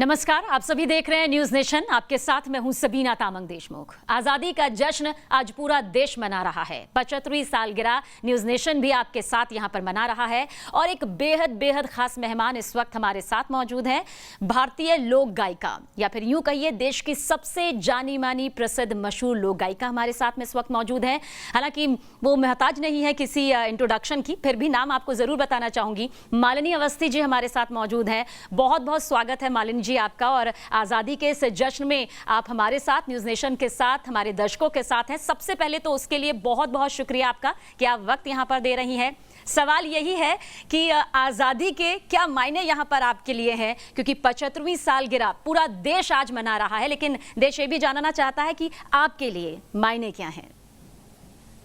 नमस्कार, आप सभी देख रहे हैं न्यूज नेशन। आपके साथ मैं हूं सबीना तामंग देशमुख। आजादी का जश्न आज पूरा देश मना रहा है। 75वीं सालगिरह न्यूज नेशन भी आपके साथ यहां पर मना रहा है और एक बेहद बेहद खास मेहमान इस वक्त हमारे साथ मौजूद हैं। भारतीय लोक गायिका या फिर यूं कहिए देश की सबसे जानी मानी प्रसिद्ध मशहूर लोक गायिका हमारे साथ में इस वक्त मौजूद है। हालांकि वो मोहताज नहीं है किसी इंट्रोडक्शन की, फिर भी नाम आपको जरूर बताना चाहूंगी। मालिनी अवस्थी जी हमारे साथ मौजूद हैं। बहुत बहुत स्वागत है मालिनी जी आपका। और आजादी के इस जश्न में आप हमारे साथ न्यूज नेशन के साथ हमारे दर्शकों के साथ हैं। सबसे पहले तो उसके लिए बहुत बहुत शुक्रिया आपका कि आप वक्त यहां पर दे रही हैं। सवाल यही है कि आजादी के क्या मायने यहां पर आपके लिए हैं, क्योंकि 75वीं सालगिरह पूरा देश आज मना रहा है, लेकिन देश ये भी जानना चाहता है कि आपके लिए मायने क्या हैं।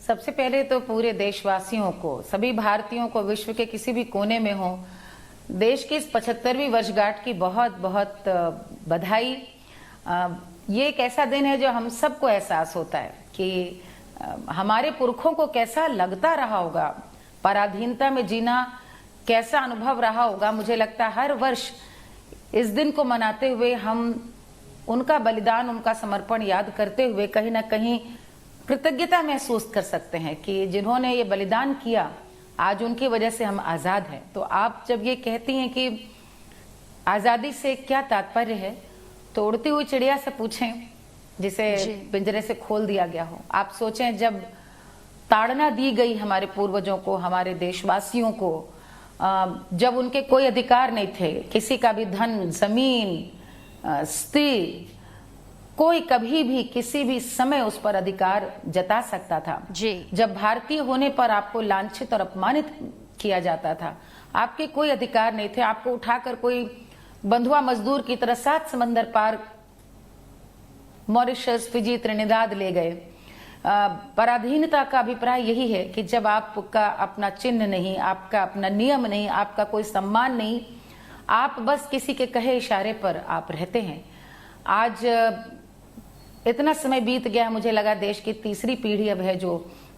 सबसे पहले तो पूरे देशवासियों को, सभी भारतीयों को, विश्व के किसी भी कोने में हो, देश की इस 75वीं वर्षगांठ की बहुत बहुत बधाई। ये एक ऐसा दिन है जो हम सबको एहसास होता है कि हमारे पुरखों को कैसा लगता रहा होगा, पराधीनता में जीना कैसा अनुभव रहा होगा। मुझे लगता है हर वर्ष इस दिन को मनाते हुए हम उनका बलिदान, उनका समर्पण याद करते हुए कहीं ना कहीं कृतज्ञता महसूस कर सकते हैं कि जिन्होंने ये बलिदान किया, आज उनकी वजह से हम आजाद हैं। तो आप जब ये कहती हैं कि आजादी से क्या तात्पर्य है, तो उड़ती हुई चिड़िया से पूछें जिसे पिंजरे से खोल दिया गया हो। आप सोचें जब ताड़ना दी गई हमारे पूर्वजों को, हमारे देशवासियों को, जब उनके कोई अधिकार नहीं थे, किसी का भी धन, जमीन, स्त्री, कोई कभी भी किसी भी समय उस पर अधिकार जता सकता था जी। जब भारतीय होने पर आपको लांछित और अपमानित किया जाता था, आपके कोई अधिकार नहीं थे, आपको उठाकर कोई बंधुआ मजदूर की तरह 7 समंदर पार मॉरिशस, फिजी, त्रिनिदाद ले गए। पराधीनता का अभिप्राय यही है कि जब आपका अपना चिन्ह नहीं, आपका अपना नियम नहीं, आपका कोई सम्मान नहीं, आप बस किसी के कहे इशारे पर आप रहते हैं। आज इतना समय बीत गया, मुझे लगा देश की तीसरी पीढ़ी अब है जो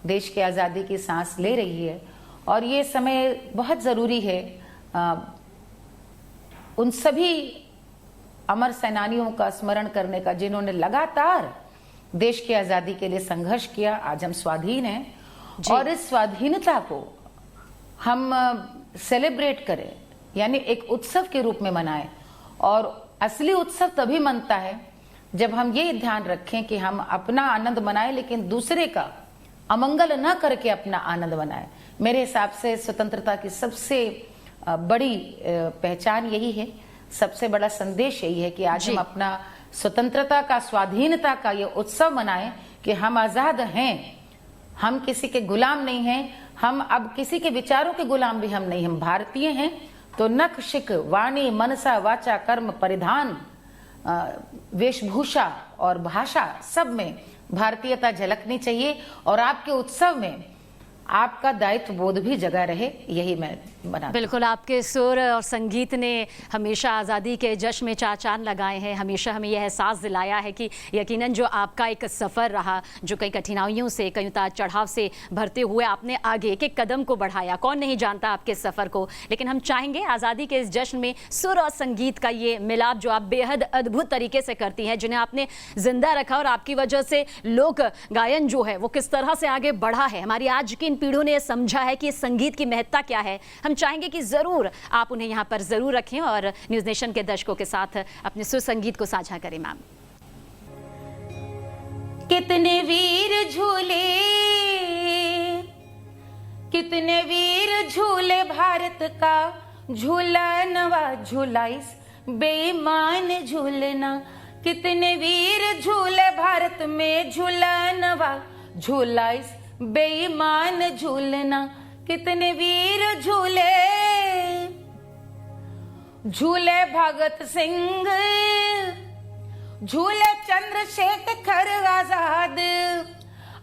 देश की आज़ादी की सांस ले रही है, और ये समय बहुत ज़रूरी है उन सभी अमर सेनानियों का स्मरण करने का जिन्होंने लगातार देश की आज़ादी के लिए संघर्ष किया। आज हम स्वाधीन हैं और इस स्वाधीनता को हम सेलिब्रेट करें, यानी एक उत्सव के रूप में मनाएं। और असली उत्सव तभी मनता है जब हम ये ध्यान रखें कि हम अपना आनंद मनाएं, लेकिन दूसरे का अमंगल न करके अपना आनंद मनाएं। मेरे हिसाब से स्वतंत्रता की सबसे बड़ी पहचान यही है, सबसे बड़ा संदेश यही है कि आज हम अपना स्वतंत्रता का, स्वाधीनता का ये उत्सव मनाएं कि हम आजाद हैं, हम किसी के गुलाम नहीं हैं, हम अब किसी के विचारों के गुलाम भी हम नहीं, हम भारतीय हैं। तो नख शिख, वाणी, मनसा, वाचा, कर्म, परिधान, वेशभूषा और भाषा, सब में भारतीयता झलकनी चाहिए और आपके उत्सव में आपका दायित्व बोध भी जगा रहे, यही मैं बना। बिल्कुल, आपके सुर और संगीत ने हमेशा आज़ादी के जश्न में चार चांद लगाए हैं। हमेशा हमें यह एहसास दिलाया है कि यकीनन जो आपका एक सफ़र रहा, जो कई कठिनाइयों से, कई उतार चढ़ाव से भरते हुए आपने आगे एक एक कदम को बढ़ाया। कौन नहीं जानता आपके सफ़र को, लेकिन हम चाहेंगे आज़ादी के इस जश्न में सुर और संगीत का ये मिलाप जो आप बेहद अद्भुत तरीके से करती हैं, जिन्हें आपने जिंदा रखा, और आपकी वजह से लोक गायन जो है वो किस तरह से आगे बढ़ा है। हमारी आज की पीढ़ियों ने समझा है कि संगीत की महत्ता क्या है। हम चाहेंगे कि जरूर आप उन्हें यहां पर जरूर रखें और न्यूज नेशन के दर्शकों के साथ अपने सुर संगीत को साझा करें। मैम, कितने वीर झूले, कितने वीर झूले भारत का झूलनवा झूलाइस बेईमान झूलना। कितने वीर झूले भारत में झूलनवा झूलाइस बेईमान झूलना। कितने वीर झूले, झूले भगत सिंह, झूले चंद्रशेखर आजाद,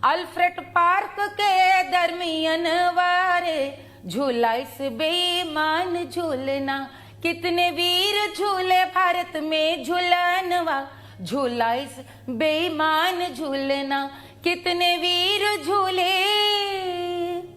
अल्फ्रेड पार्क के दरमियन वारे झूलाइस बेईमान झूलना। कितने वीर झूले भारत में झूलनवा झूलाइस बेईमान झूलना। कितने वीर झूले,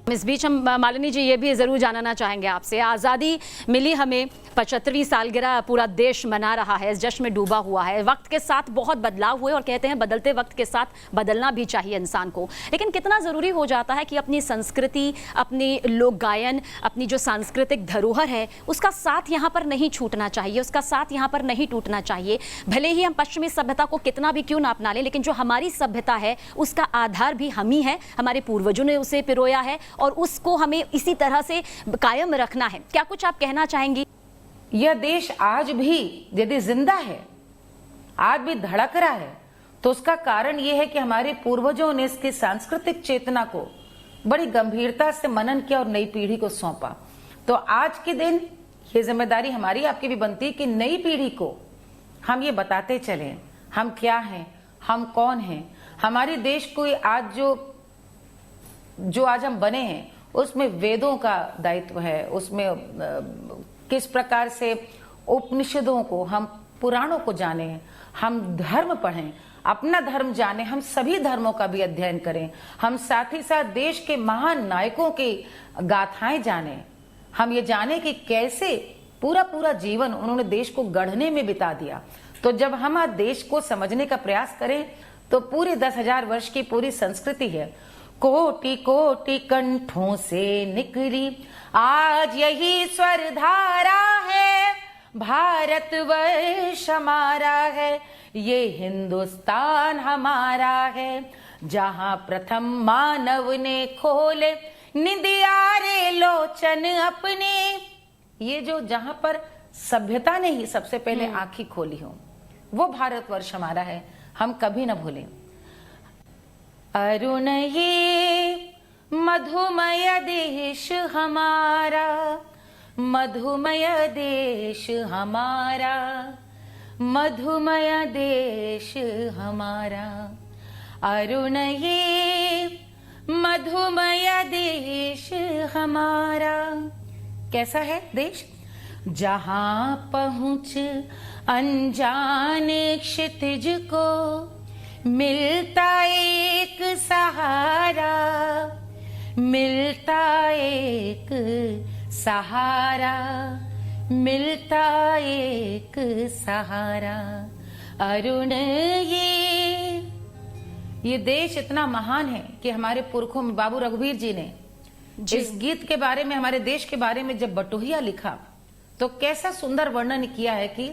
इस बीच हम मालिनी जी ये भी ज़रूर जानना चाहेंगे आपसे, आज़ादी मिली हमें, 75वीं सालगिरह पूरा देश मना रहा है, इस जश्न में डूबा हुआ है। वक्त के साथ बहुत बदलाव हुए और कहते हैं बदलते वक्त के साथ बदलना भी चाहिए इंसान को, लेकिन कितना ज़रूरी हो जाता है कि अपनी संस्कृति, अपनी लोक गायन, अपनी जो सांस्कृतिक धरोहर है उसका साथ यहाँ पर नहीं छूटना चाहिए, उसका साथ यहाँ पर नहीं टूटना चाहिए। भले ही हम पश्चिमी सभ्यता को कितना भी क्यों ना अपना लें, लेकिन जो हमारी सभ्यता है उसका आधार भी हम ही है, हमारे पूर्वजों ने उसे पिरोया है और उसको हमें इसी तरह से कायम रखना है। क्या कुछ आप कहना चाहेंगी? यह देश आज भी यदि जिंदा है, आज भी धड़क रहा है, तो उसका कारण यह है कि हमारे पूर्वजों ने इसकी सांस्कृतिक चेतना को बड़ी गंभीरता से मनन किया और नई पीढ़ी को सौंपा। तो आज के दिन ये जिम्मेदारी हमारी आपकी भी बनती है कि नई पीढ़ी को हम ये बताते चलें हम क्या हैं, हम कौन हैं, हमारे देश को आज जो आज हम बने हैं उसमें वेदों का दायित्व है, उसमें किस प्रकार से उपनिषदों को, हम पुराणों को जानें, हम धर्म पढ़ें, अपना धर्म जानें, हम सभी धर्मों का भी अध्ययन करें, हम साथ ही साथ देश के महान नायकों की गाथाएं जानें, हम ये जानें कि कैसे पूरा जीवन उन्होंने देश को गढ़ने में बिता दिया। तो जब हम आज देश को समझने का प्रयास करें तो पूरे 10,000 वर्ष की पूरी संस्कृति है, कोटि कोटि कंठों से निकली आज यही स्वर धारा है, भारतवर्ष हमारा है, ये हिंदुस्तान हमारा है, जहां प्रथम मानव ने खोले निदियारे लोचन अपने। ये जो जहां पर सभ्यता ने ही सबसे पहले आंखें खोली हो वो भारतवर्ष हमारा है, हम कभी ना भूलें। अरुण ये मधुमय देश हमारा, मधुमय देश हमारा, मधुमय देश हमारा, अरुण ये मधुमय देश हमारा। कैसा है देश? जहां पहुंच अनजाने क्षितिज को मिलता एक सहारा, मिलता एक सहारा, मिलता एक सहारा, अरुण ये देश इतना महान है कि हमारे पुरखों में बाबू रघुवीर जी ने इस गीत के बारे में, हमारे देश के बारे में जब बटोहिया लिखा तो कैसा सुंदर वर्णन किया है कि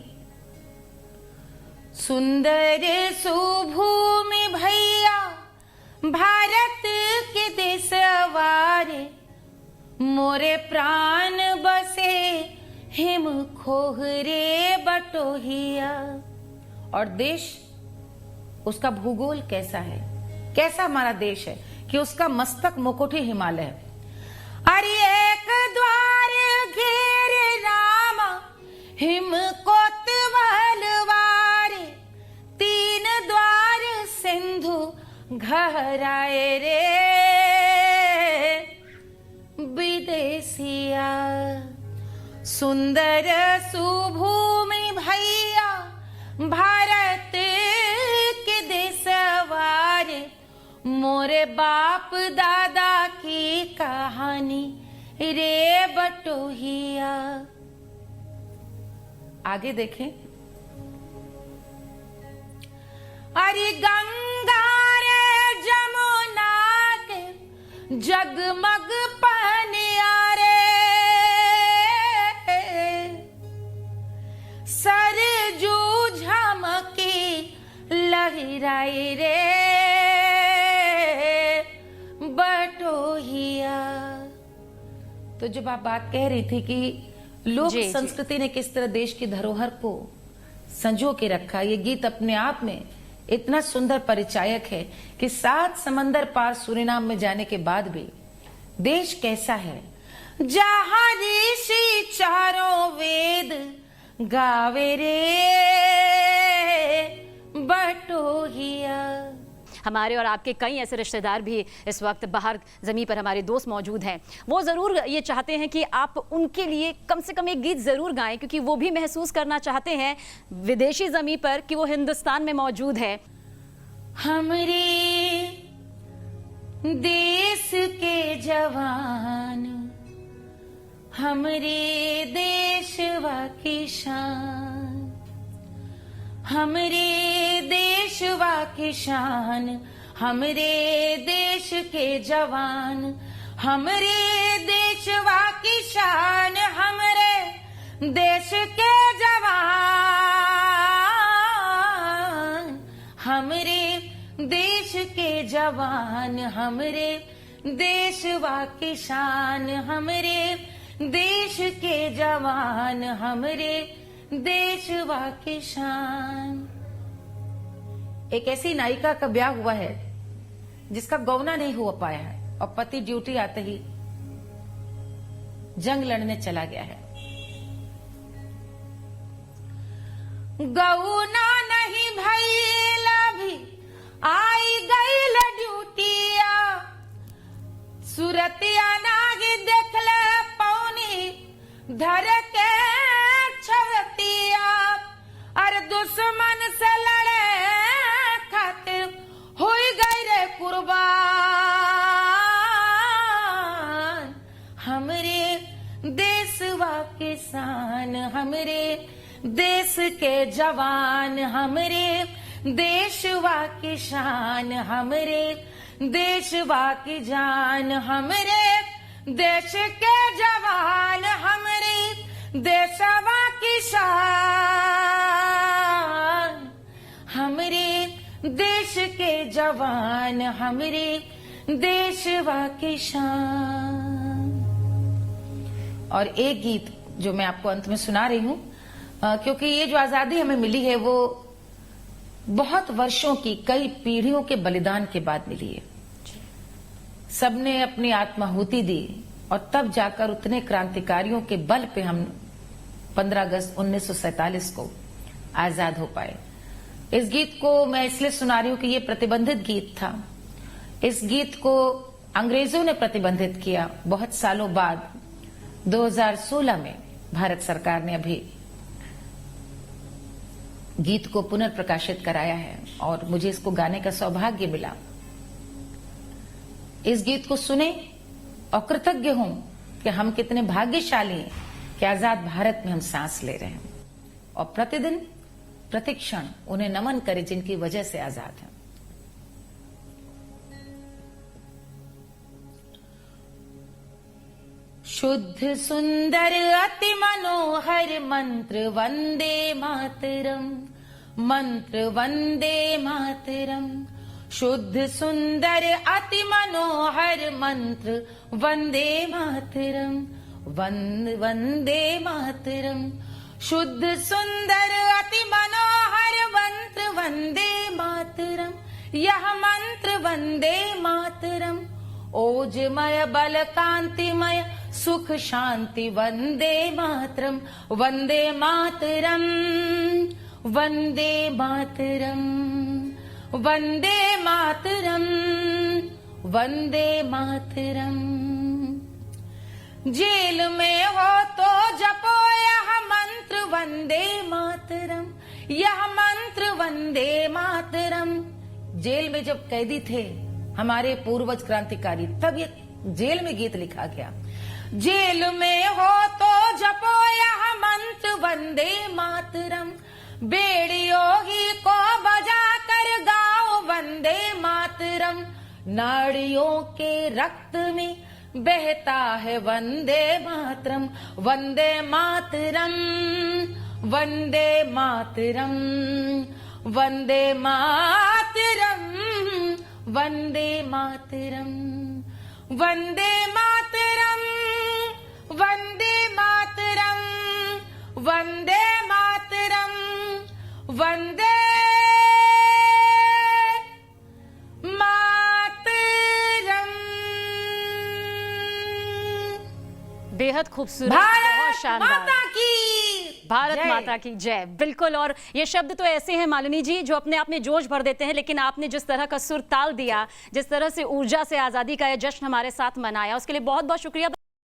सुंदर सुभूमि भैया भारत के देशवारे, मोरे प्राण बसे हिम खोहरे बटोहिया। और देश, उसका भूगोल कैसा है, कैसा हमारा देश है कि उसका मस्तक मुकुट ही हिमालय है। अरे एक द्वार घेरे रामा हिम कोतवालवारे, तीन द्वार सिंधु घहराए रे विदेशिया। सुंदर सुभूमि भैया भारत के देशवारे, मोरे बाप दादा की कहानी रे बटोहिया। आगे देखें। अरे गंगा रे जमुना के जगमग पनियारे, सरजू झमकी लहराई रे बटोहिया। तो जब आप बात कह रही थी कि लोक संस्कृति ने किस तरह देश की धरोहर को संजो के रखा, ये गीत अपने आप में इतना सुंदर परिचायक है कि 7 समंदर पार सूरीनाम में जाने के बाद भी देश कैसा है, जहां ऋषि चारों वेद गावे रे बटोहिया। हमारे और आपके कई ऐसे रिश्तेदार भी इस वक्त बाहर ज़मीं पर, हमारे दोस्त मौजूद हैं, वो ज़रूर ये चाहते हैं कि आप उनके लिए कम से कम एक गीत ज़रूर गाएं, क्योंकि वो भी महसूस करना चाहते हैं विदेशी ज़मीं पर कि वो हिंदुस्तान में मौजूद है। हमरी देश के जवान हमरे देशवा की शान, हमरे देशवा की शान, हमरे देश के जवान, हमरे देशवा की शान, हमरे देश के जवान, हमरे देश के जवान, हमरे देशवा की शान, हमरे देश के जवान, हमरे देशवा की शान। एक ऐसी नायिका का ब्याह हुआ है जिसका गौना नहीं हो पाया है और पति ड्यूटी आते ही जंग लड़ने चला गया है। गौना नहीं भइला भी आई गईल ड्यूटिया, सुरतिया नागी देखले पौनी धर के छवतिया, अरे दुश्मन से लड़े खातिर हुई गई रे कुर्बान, हमरे देशवा के शान, हमरे देश के जवान, हमरे देशवा की शान, हमरे देशवा की जान, हमरे देश के जवान, हमरे देशवा की शान, हमरे देश के जवान, हमरे देशवा की शान। और एक गीत जो मैं आपको अंत में सुना रही हूं, क्योंकि ये जो आजादी हमें मिली है वो बहुत वर्षों की, कई पीढ़ियों के बलिदान के बाद मिली है। सबने अपनी आत्माहुति दी और तब जाकर उतने क्रांतिकारियों के बल पे हम 15 अगस्त 1947 को आजाद हो पाए। इस गीत को मैं इसलिए सुना रही हूं कि ये प्रतिबंधित गीत था। इस गीत को अंग्रेजों ने प्रतिबंधित किया बहुत सालों बाद। 2016 में भारत सरकार ने अभी गीत को पुनर्प्रकाशित कराया है और मुझे इसको गाने का सौभाग्य मिला। इस गीत को सुने और कृतज्ञ हूं कि हम कितने भाग्यशाली हैं कि आजाद भारत में हम सांस ले रहे हैं और प्रतिदिन प्रतिक्षण उन्हें नमन करें जिनकी वजह से आजाद हैं। शुद्ध सुंदर अति मनोहर मंत्र वंदे मातरम, मंत्र वंदे मातरम। शुद्ध सुंदर अति मनोहर मंत्र वंदे मातरम, वंदे मातरम। शुद्ध सुंदर अति मनोहर मंत्र वंदे मातरम, यह मंत्र वंदे मातरम। ओजमय बल कांतिमय सुख शांति वंदे मातरम, वंदे मातरम, वंदे मातरम, वंदे मातरम, वंदे मातरम। जेल में हो तो जपो यह मंत्र वंदे मातरम, यह मंत्र वंदे मातरम। जेल में जब कैदी थे हमारे पूर्वज क्रांतिकारी, तब ये जेल में गीत लिखा गया। जेल में हो तो जपो यह मंत्र वंदे मातरम, बेड़ियों ही को बजा कर गाओ वंदे मातरम। नाड़ियों के रक्त में बहता है वंदे मातरम, वंदे मातरम, वंदे मातरम, वंदे मातरम, वंदे मातरम, वंदे मातरम, वंदे मातरम, वंदे मातरम, वंदे मातरम। बेहद खूबसूरत, बहुत भारत शानदार। माता की भारत जय। माता की जय। बिल्कुल, और ये शब्द तो ऐसे हैं मालिनी जी जो अपने आप में जोश भर देते हैं, लेकिन आपने जिस तरह का सुर ताल दिया, जिस तरह से ऊर्जा से आजादी का यह जश्न हमारे साथ मनाया, उसके लिए बहुत बहुत शुक्रिया।